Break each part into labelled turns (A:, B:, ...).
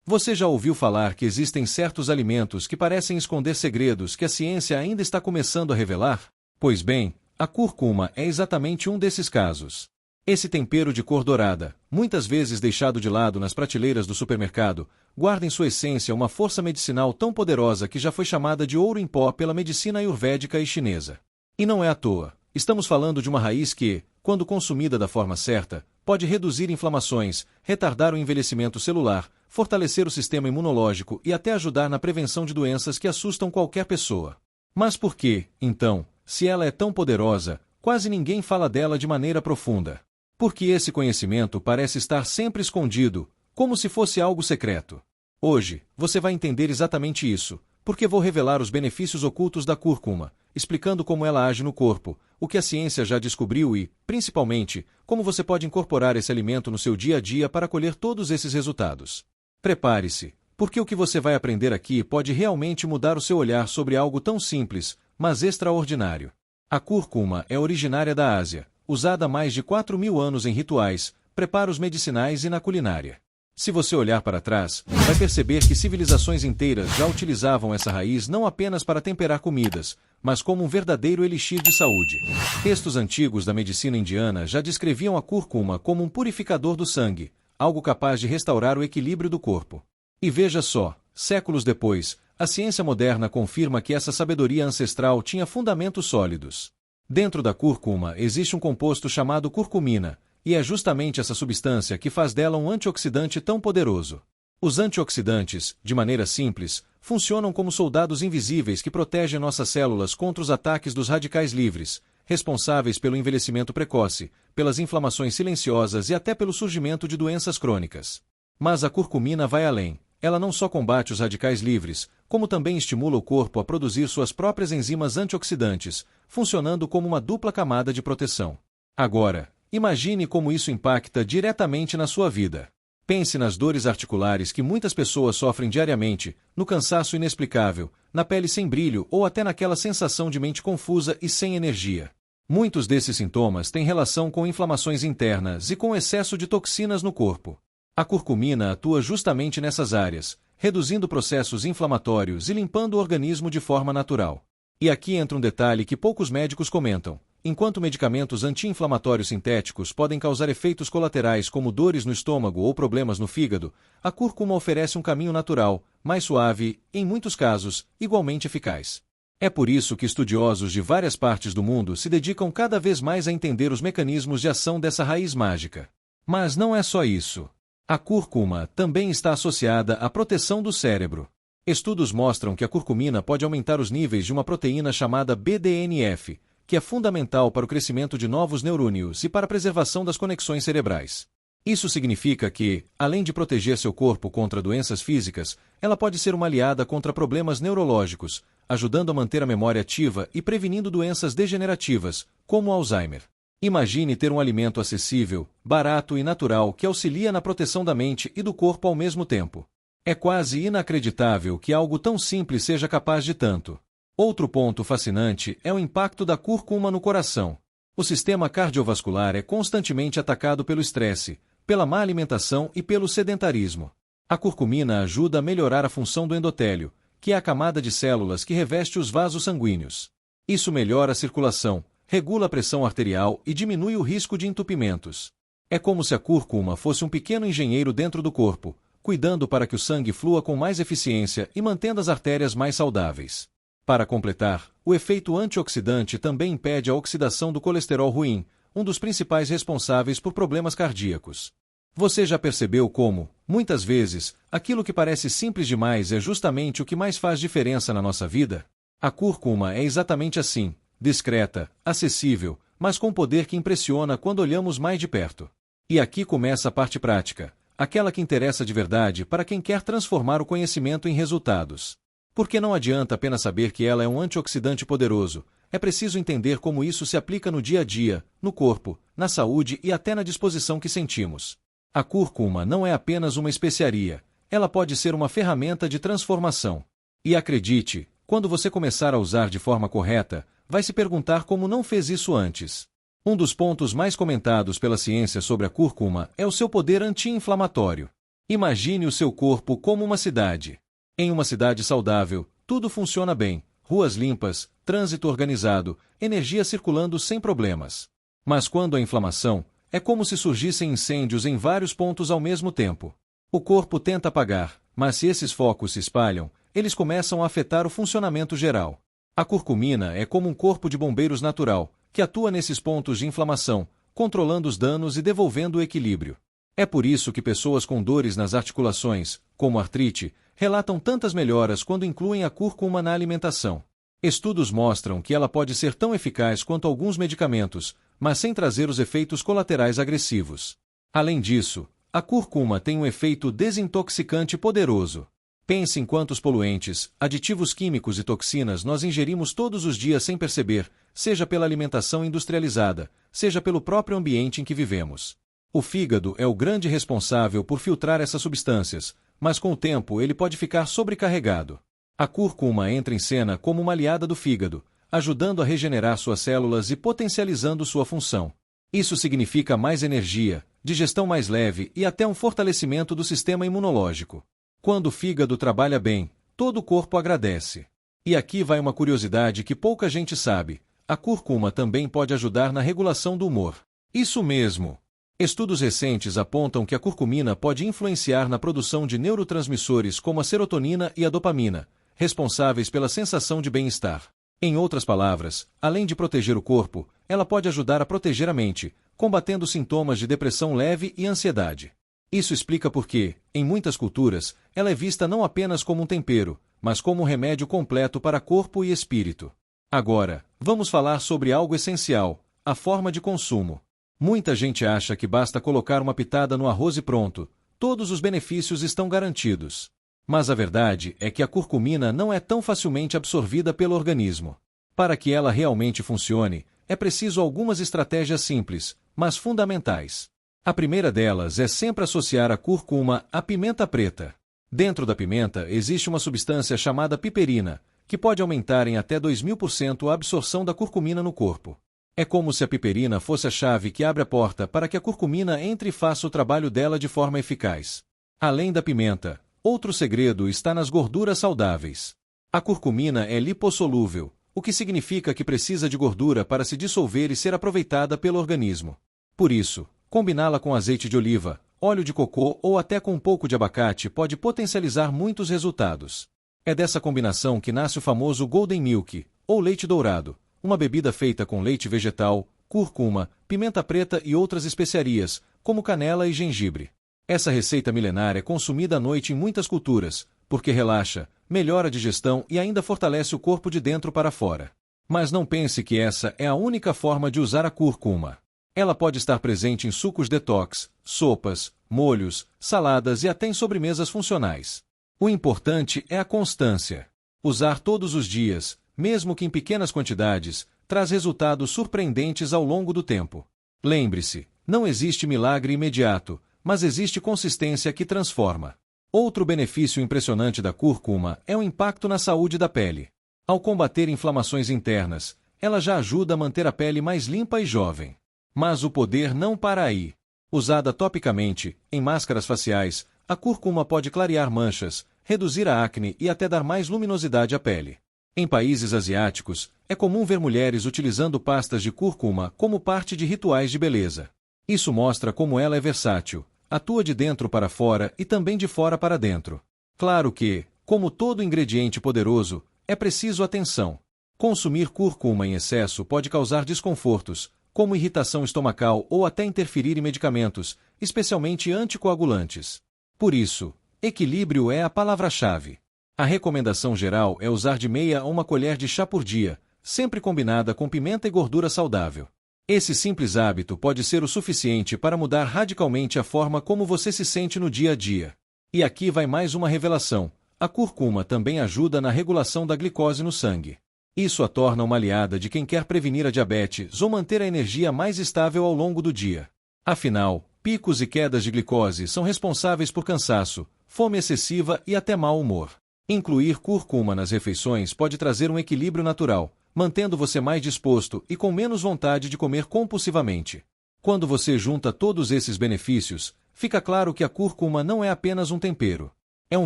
A: Você já ouviu falar que existem certos alimentos que parecem esconder segredos que a ciência ainda está começando a revelar? Pois bem, a cúrcuma é exatamente um desses casos. Esse tempero de cor dourada, muitas vezes deixado de lado nas prateleiras do supermercado, guarda em sua essência uma força medicinal tão poderosa que já foi chamada de ouro em pó pela medicina ayurvédica e chinesa. E não é à toa. Estamos falando de uma raiz que, quando consumida da forma certa, pode reduzir inflamações, retardar o envelhecimento celular, fortalecer o sistema imunológico e até ajudar na prevenção de doenças que assustam qualquer pessoa. Mas por que, então, se ela é tão poderosa, quase ninguém fala dela de maneira profunda? Porque esse conhecimento parece estar sempre escondido, como se fosse algo secreto. Hoje, você vai entender exatamente isso, porque vou revelar os benefícios ocultos da cúrcuma, explicando como ela age no corpo, o que a ciência já descobriu e, principalmente, como você pode incorporar esse alimento no seu dia a dia para colher todos esses resultados. Prepare-se, porque o que você vai aprender aqui pode realmente mudar o seu olhar sobre algo tão simples, mas extraordinário. A cúrcuma é originária da Ásia, usada há mais de 4.000 anos em rituais, preparos medicinais e na culinária. Se você olhar para trás, vai perceber que civilizações inteiras já utilizavam essa raiz não apenas para temperar comidas, mas como um verdadeiro elixir de saúde. Textos antigos da medicina indiana já descreviam a cúrcuma como um purificador do sangue, algo capaz de restaurar o equilíbrio do corpo. E veja só, séculos depois, a ciência moderna confirma que essa sabedoria ancestral tinha fundamentos sólidos. Dentro da cúrcuma existe um composto chamado curcumina, e é justamente essa substância que faz dela um antioxidante tão poderoso. Os antioxidantes, de maneira simples, funcionam como soldados invisíveis que protegem nossas células contra os ataques dos radicais livres, responsáveis pelo envelhecimento precoce, pelas inflamações silenciosas e até pelo surgimento de doenças crônicas. Mas a curcumina vai além. Ela não só combate os radicais livres, como também estimula o corpo a produzir suas próprias enzimas antioxidantes, funcionando como uma dupla camada de proteção. Agora, imagine como isso impacta diretamente na sua vida. Pense nas dores articulares que muitas pessoas sofrem diariamente, no cansaço inexplicável, na pele sem brilho ou até naquela sensação de mente confusa e sem energia. Muitos desses sintomas têm relação com inflamações internas e com excesso de toxinas no corpo. A curcumina atua justamente nessas áreas, reduzindo processos inflamatórios e limpando o organismo de forma natural. E aqui entra um detalhe que poucos médicos comentam. Enquanto medicamentos anti-inflamatórios sintéticos podem causar efeitos colaterais como dores no estômago ou problemas no fígado, a cúrcuma oferece um caminho natural, mais suave e, em muitos casos, igualmente eficaz. É por isso que estudiosos de várias partes do mundo se dedicam cada vez mais a entender os mecanismos de ação dessa raiz mágica. Mas não é só isso. A cúrcuma também está associada à proteção do cérebro. Estudos mostram que a curcumina pode aumentar os níveis de uma proteína chamada BDNF, que é fundamental para o crescimento de novos neurônios e para a preservação das conexões cerebrais. Isso significa que, além de proteger seu corpo contra doenças físicas, ela pode ser uma aliada contra problemas neurológicos, ajudando a manter a memória ativa e prevenindo doenças degenerativas, como o Alzheimer. Imagine ter um alimento acessível, barato e natural que auxilia na proteção da mente e do corpo ao mesmo tempo. É quase inacreditável que algo tão simples seja capaz de tanto. Outro ponto fascinante é o impacto da cúrcuma no coração. O sistema cardiovascular é constantemente atacado pelo estresse, pela má alimentação e pelo sedentarismo. A curcumina ajuda a melhorar a função do endotélio, que é a camada de células que reveste os vasos sanguíneos. Isso melhora a circulação, regula a pressão arterial e diminui o risco de entupimentos. É como se a cúrcuma fosse um pequeno engenheiro dentro do corpo, cuidando para que o sangue flua com mais eficiência e mantendo as artérias mais saudáveis. Para completar, o efeito antioxidante também impede a oxidação do colesterol ruim, um dos principais responsáveis por problemas cardíacos. Você já percebeu como, muitas vezes, aquilo que parece simples demais é justamente o que mais faz diferença na nossa vida? A cúrcuma é exatamente assim, discreta, acessível, mas com poder que impressiona quando olhamos mais de perto. E aqui começa a parte prática, aquela que interessa de verdade para quem quer transformar o conhecimento em resultados. Porque não adianta apenas saber que ela é um antioxidante poderoso, é preciso entender como isso se aplica no dia a dia, no corpo, na saúde e até na disposição que sentimos. A cúrcuma não é apenas uma especiaria, ela pode ser uma ferramenta de transformação. E acredite, quando você começar a usar de forma correta, vai se perguntar como não fez isso antes. Um dos pontos mais comentados pela ciência sobre a cúrcuma é o seu poder anti-inflamatório. Imagine o seu corpo como uma cidade. Em uma cidade saudável, tudo funciona bem, ruas limpas, trânsito organizado, energia circulando sem problemas. Mas quando há inflamação, é como se surgissem incêndios em vários pontos ao mesmo tempo. O corpo tenta apagar, mas se esses focos se espalham, eles começam a afetar o funcionamento geral. A curcumina é como um corpo de bombeiros natural, que atua nesses pontos de inflamação, controlando os danos e devolvendo o equilíbrio. É por isso que pessoas com dores nas articulações, como artrite, relatam tantas melhoras quando incluem a cúrcuma na alimentação. Estudos mostram que ela pode ser tão eficaz quanto alguns medicamentos, mas sem trazer os efeitos colaterais agressivos. Além disso, a cúrcuma tem um efeito desintoxicante poderoso. Pense em quantos poluentes, aditivos químicos e toxinas nós ingerimos todos os dias sem perceber, seja pela alimentação industrializada, seja pelo próprio ambiente em que vivemos. O fígado é o grande responsável por filtrar essas substâncias, mas com o tempo ele pode ficar sobrecarregado. A cúrcuma entra em cena como uma aliada do fígado, ajudando a regenerar suas células e potencializando sua função. Isso significa mais energia, digestão mais leve e até um fortalecimento do sistema imunológico. Quando o fígado trabalha bem, todo o corpo agradece. E aqui vai uma curiosidade que pouca gente sabe: a cúrcuma também pode ajudar na regulação do humor. Isso mesmo! Estudos recentes apontam que a curcumina pode influenciar na produção de neurotransmissores como a serotonina e a dopamina, responsáveis pela sensação de bem-estar. Em outras palavras, além de proteger o corpo, ela pode ajudar a proteger a mente, combatendo sintomas de depressão leve e ansiedade. Isso explica por que, em muitas culturas, ela é vista não apenas como um tempero, mas como um remédio completo para corpo e espírito. Agora, vamos falar sobre algo essencial: a forma de consumo. Muita gente acha que basta colocar uma pitada no arroz e pronto, todos os benefícios estão garantidos. Mas a verdade é que a curcumina não é tão facilmente absorvida pelo organismo. Para que ela realmente funcione, é preciso algumas estratégias simples, mas fundamentais. A primeira delas é sempre associar a cúrcuma à pimenta preta. Dentro da pimenta existe uma substância chamada piperina, que pode aumentar em até 2000% a absorção da curcumina no corpo. É como se a piperina fosse a chave que abre a porta para que a curcumina entre e faça o trabalho dela de forma eficaz. Além da pimenta, outro segredo está nas gorduras saudáveis. A curcumina é lipossolúvel, o que significa que precisa de gordura para se dissolver e ser aproveitada pelo organismo. Por isso, combiná-la com azeite de oliva, óleo de cocô ou até com um pouco de abacate pode potencializar muitos resultados. É dessa combinação que nasce o famoso Golden Milk, ou leite dourado, uma bebida feita com leite vegetal, cúrcuma, pimenta preta e outras especiarias, como canela e gengibre. Essa receita milenar é consumida à noite em muitas culturas, porque relaxa, melhora a digestão e ainda fortalece o corpo de dentro para fora. Mas não pense que essa é a única forma de usar a cúrcuma. Ela pode estar presente em sucos detox, sopas, molhos, saladas e até em sobremesas funcionais. O importante é a constância. Usar todos os dias, mesmo que em pequenas quantidades, traz resultados surpreendentes ao longo do tempo. Lembre-se, não existe milagre imediato, mas existe consistência que transforma. Outro benefício impressionante da cúrcuma é o impacto na saúde da pele. Ao combater inflamações internas, ela já ajuda a manter a pele mais limpa e jovem. Mas o poder não para aí. Usada topicamente, em máscaras faciais, a cúrcuma pode clarear manchas, reduzir a acne e até dar mais luminosidade à pele. Em países asiáticos, é comum ver mulheres utilizando pastas de cúrcuma como parte de rituais de beleza. Isso mostra como ela é versátil, atua de dentro para fora e também de fora para dentro. Claro que, como todo ingrediente poderoso, é preciso atenção. Consumir cúrcuma em excesso pode causar desconfortos, como irritação estomacal ou até interferir em medicamentos, especialmente anticoagulantes. Por isso, equilíbrio é a palavra-chave. A recomendação geral é usar de meia a uma colher de chá por dia, sempre combinada com pimenta e gordura saudável. Esse simples hábito pode ser o suficiente para mudar radicalmente a forma como você se sente no dia a dia. E aqui vai mais uma revelação: a cúrcuma também ajuda na regulação da glicose no sangue. Isso a torna uma aliada de quem quer prevenir a diabetes ou manter a energia mais estável ao longo do dia. Afinal, picos e quedas de glicose são responsáveis por cansaço, fome excessiva e até mau humor. Incluir cúrcuma nas refeições pode trazer um equilíbrio natural, mantendo você mais disposto e com menos vontade de comer compulsivamente. Quando você junta todos esses benefícios, fica claro que a cúrcuma não é apenas um tempero. É um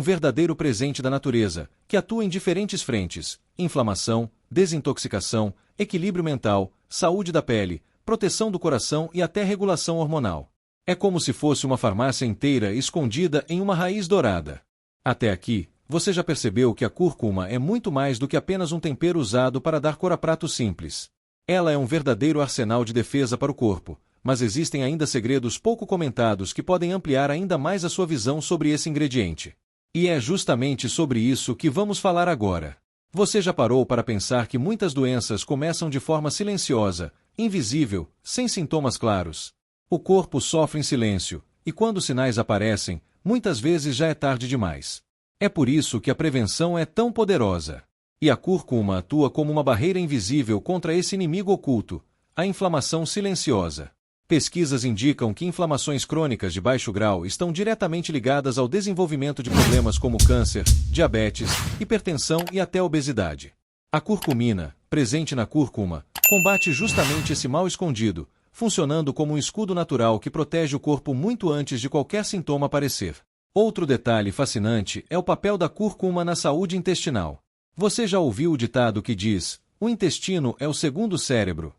A: verdadeiro presente da natureza, que atua em diferentes frentes: inflamação, desintoxicação, equilíbrio mental, saúde da pele, proteção do coração e até regulação hormonal. É como se fosse uma farmácia inteira escondida em uma raiz dourada. Até aqui, você já percebeu que a cúrcuma é muito mais do que apenas um tempero usado para dar cor a pratos simples. Ela é um verdadeiro arsenal de defesa para o corpo, mas existem ainda segredos pouco comentados que podem ampliar ainda mais a sua visão sobre esse ingrediente. E é justamente sobre isso que vamos falar agora. Você já parou para pensar que muitas doenças começam de forma silenciosa, invisível, sem sintomas claros? O corpo sofre em silêncio, e quando os sinais aparecem, muitas vezes já é tarde demais. É por isso que a prevenção é tão poderosa. E a cúrcuma atua como uma barreira invisível contra esse inimigo oculto, a inflamação silenciosa. Pesquisas indicam que inflamações crônicas de baixo grau estão diretamente ligadas ao desenvolvimento de problemas como câncer, diabetes, hipertensão e até obesidade. A curcumina, presente na cúrcuma, combate justamente esse mal escondido, funcionando como um escudo natural que protege o corpo muito antes de qualquer sintoma aparecer. Outro detalhe fascinante é o papel da cúrcuma na saúde intestinal. Você já ouviu o ditado que diz: "O intestino é o segundo cérebro"?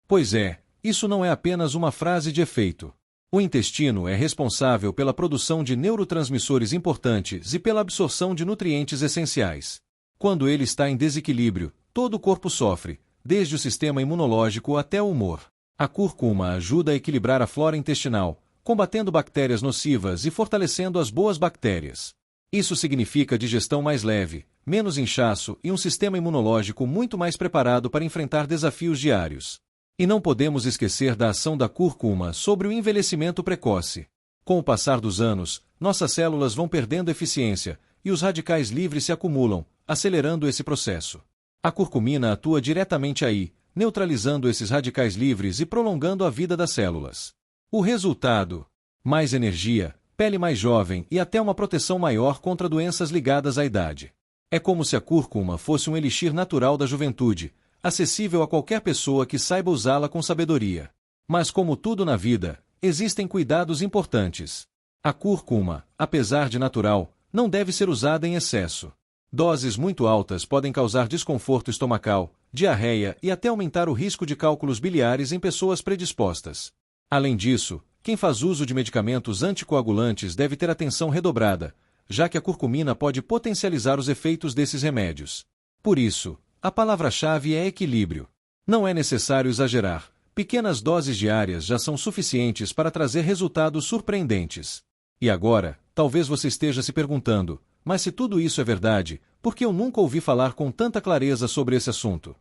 A: Pois é. Isso não é apenas uma frase de efeito. O intestino é responsável pela produção de neurotransmissores importantes e pela absorção de nutrientes essenciais. Quando ele está em desequilíbrio, todo o corpo sofre, desde o sistema imunológico até o humor. A cúrcuma ajuda a equilibrar a flora intestinal, combatendo bactérias nocivas e fortalecendo as boas bactérias. Isso significa digestão mais leve, menos inchaço e um sistema imunológico muito mais preparado para enfrentar desafios diários. E não podemos esquecer da ação da cúrcuma sobre o envelhecimento precoce. Com o passar dos anos, nossas células vão perdendo eficiência, e os radicais livres se acumulam, acelerando esse processo. A curcumina atua diretamente aí, neutralizando esses radicais livres e prolongando a vida das células. O resultado: mais energia, pele mais jovem e até uma proteção maior contra doenças ligadas à idade. É como se a cúrcuma fosse um elixir natural da juventude, acessível a qualquer pessoa que saiba usá-la com sabedoria. Mas como tudo na vida, existem cuidados importantes. A cúrcuma, apesar de natural, não deve ser usada em excesso. Doses muito altas podem causar desconforto estomacal, diarreia e até aumentar o risco de cálculos biliares em pessoas predispostas. Além disso, quem faz uso de medicamentos anticoagulantes deve ter atenção redobrada, já que a curcumina pode potencializar os efeitos desses remédios. Por isso, a palavra-chave é equilíbrio. Não é necessário exagerar. Pequenas doses diárias já são suficientes para trazer resultados surpreendentes. E agora, talvez você esteja se perguntando: mas se tudo isso é verdade, por que eu nunca ouvi falar com tanta clareza sobre esse assunto?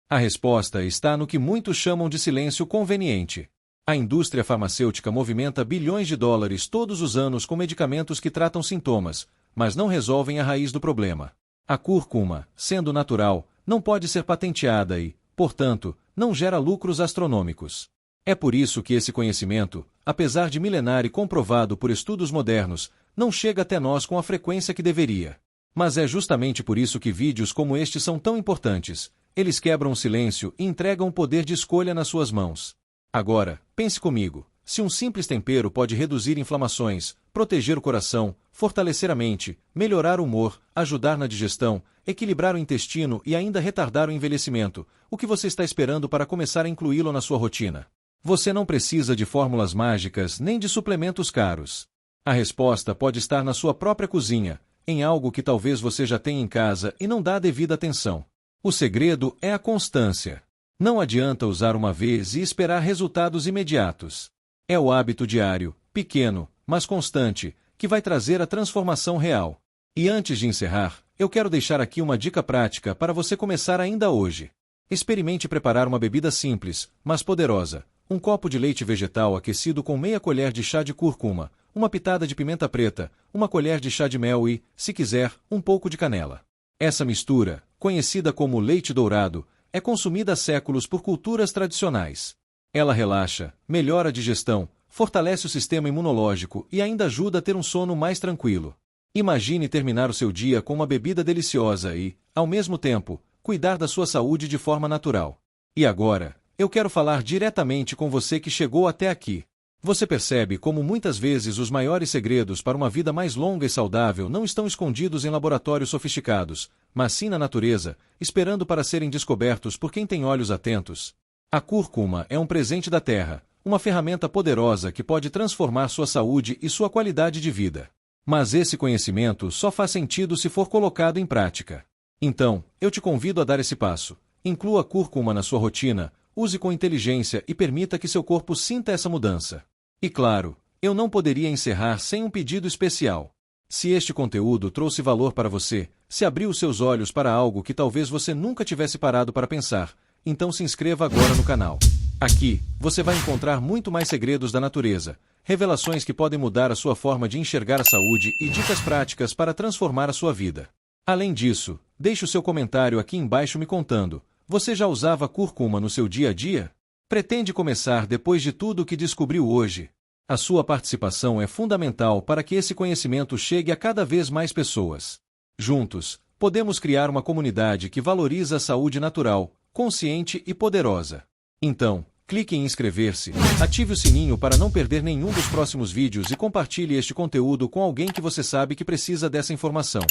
A: A resposta está no que muitos chamam de silêncio conveniente. A indústria farmacêutica movimenta bilhões de dólares todos os anos com medicamentos que tratam sintomas, mas não resolvem a raiz do problema. A cúrcuma, sendo natural, não pode ser patenteada e, portanto, não gera lucros astronômicos. É por isso que esse conhecimento, apesar de milenar e comprovado por estudos modernos, não chega até nós com a frequência que deveria. Mas é justamente por isso que vídeos como este são tão importantes. Eles quebram o silêncio e entregam o poder de escolha nas suas mãos. Agora, pense comigo. Se um simples tempero pode reduzir inflamações, proteger o coração, fortalecer a mente, melhorar o humor, ajudar na digestão, equilibrar o intestino e ainda retardar o envelhecimento, o que você está esperando para começar a incluí-lo na sua rotina? Você não precisa de fórmulas mágicas nem de suplementos caros. A resposta pode estar na sua própria cozinha, em algo que talvez você já tenha em casa e não dá a devida atenção. O segredo é a constância. Não adianta usar uma vez e esperar resultados imediatos. É o hábito diário, pequeno, mas constante, que vai trazer a transformação real. E antes de encerrar, eu quero deixar aqui uma dica prática para você começar ainda hoje. Experimente preparar uma bebida simples, mas poderosa. Um copo de leite vegetal aquecido com meia colher de chá de cúrcuma, uma pitada de pimenta preta, uma colher de chá de mel e, se quiser, um pouco de canela. Essa mistura, conhecida como leite dourado, é consumida há séculos por culturas tradicionais. Ela relaxa, melhora a digestão, fortalece o sistema imunológico e ainda ajuda a ter um sono mais tranquilo. Imagine terminar o seu dia com uma bebida deliciosa e, ao mesmo tempo, cuidar da sua saúde de forma natural. E agora, eu quero falar diretamente com você que chegou até aqui. Você percebe como muitas vezes os maiores segredos para uma vida mais longa e saudável não estão escondidos em laboratórios sofisticados, mas sim na natureza, esperando para serem descobertos por quem tem olhos atentos. A cúrcuma é um presente da terra, uma ferramenta poderosa que pode transformar sua saúde e sua qualidade de vida. Mas esse conhecimento só faz sentido se for colocado em prática. Então, eu te convido a dar esse passo. Inclua a cúrcuma na sua rotina, use com inteligência e permita que seu corpo sinta essa mudança. E claro, eu não poderia encerrar sem um pedido especial. Se este conteúdo trouxe valor para você, se abriu seus olhos para algo que talvez você nunca tivesse parado para pensar, então se inscreva agora no canal. Aqui, você vai encontrar muito mais segredos da natureza, revelações que podem mudar a sua forma de enxergar a saúde e dicas práticas para transformar a sua vida. Além disso, deixe o seu comentário aqui embaixo me contando: você já usava cúrcuma no seu dia a dia? Pretende começar depois de tudo o que descobriu hoje? A sua participação é fundamental para que esse conhecimento chegue a cada vez mais pessoas. Juntos, podemos criar uma comunidade que valoriza a saúde natural, consciente e poderosa. Então, clique em inscrever-se, ative o sininho para não perder nenhum dos próximos vídeos e compartilhe este conteúdo com alguém que você sabe que precisa dessa informação.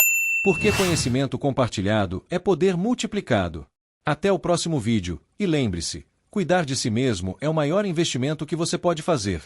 A: Porque conhecimento compartilhado é poder multiplicado. Até o próximo vídeo, e lembre-se, cuidar de si mesmo é o maior investimento que você pode fazer.